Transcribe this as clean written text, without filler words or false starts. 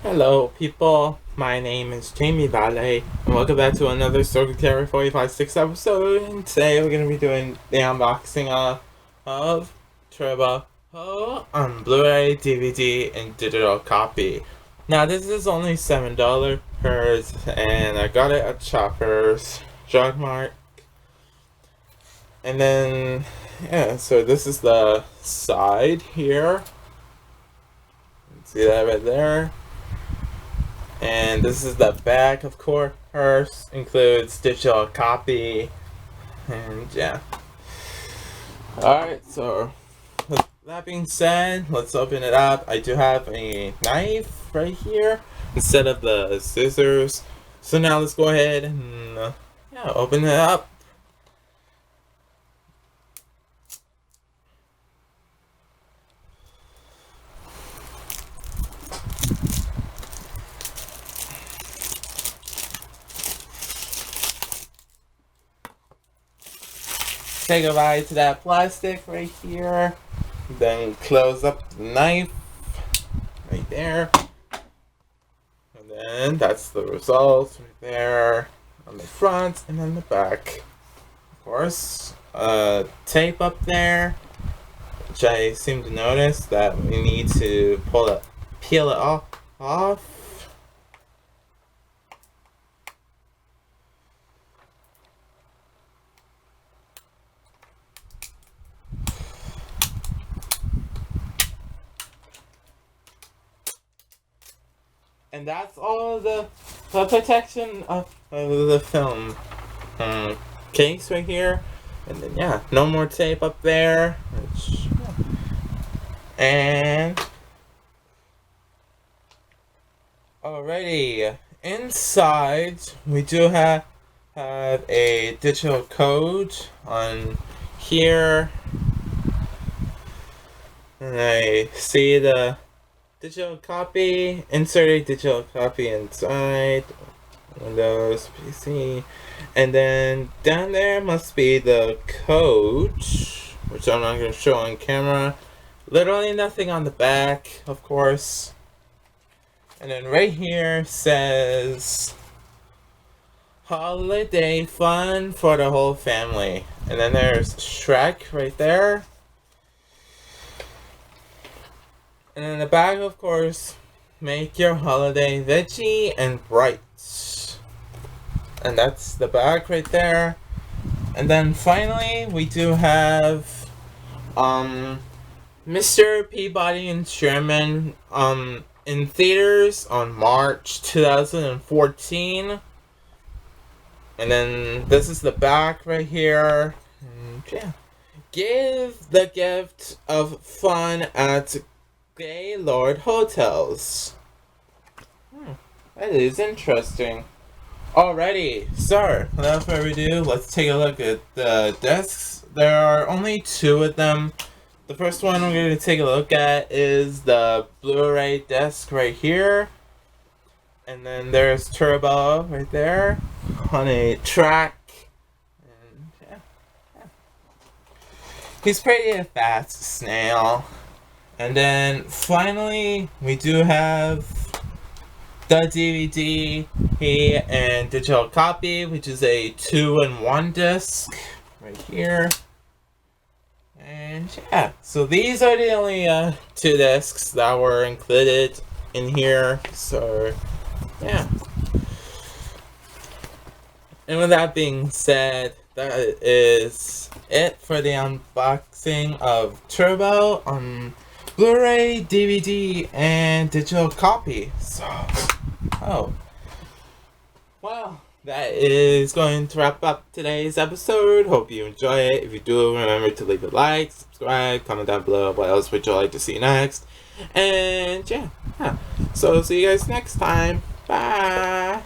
Hello people, my name is Jamie Valley, and welcome back to another Circuitary 45.6 episode, and today we're going to be doing the unboxing of Turbo on Blu-ray, DVD, and digital copy. Now this is only $7, and I got it at Shoppers Drug Mart. And then, so this is the side here. See that right there? And this is the back, of course, includes digital copy, and yeah. Alright, so with that being said, let's open it up. I do have a knife right here instead of the scissors. So now let's go ahead and open it up. Say goodbye to that plastic right here. Then close up the knife right there. And then that's the results right there on the front and then the back. Of course, tape up there, which I seem to notice that we need to peel it off. And that's all the protection of the film case right here. And then no more tape up there. And alrighty, inside we do have a digital code on here. And I see the digital copy, insert a digital copy inside Windows PC, and then down there must be the code, which I'm not going to show on camera. Literally nothing on the back, of course. And then right here says holiday fun for the whole family, and then there's Shrek right there. And in the back, of course, make your holiday veggie and bright. And that's the back right there. And then finally, we do have Mr. Peabody and Sherman in theaters on March 2014. And then this is the back right here. And give the gift of fun at Gaylord Hotels. That is interesting. Alrighty, so without further ado, let's take a look at the discs. There are only two of them. The first one we're going to take a look at is the Blu-ray disc right here. And then there's Turbo right there on a track. And he's pretty a fast snail. And then finally, we do have the DVD and digital copy, which is a 2-in-1 disc right here. And so these are the only two discs that were included in here. So and with that being said, that is it for the unboxing of Turbo on Blu-ray, DVD, and digital copy. So, well, that is going to wrap up today's episode. Hope you enjoy it. If you do, remember to leave a like, subscribe, comment down below what else would you like to see next. And so see you guys next time. Bye.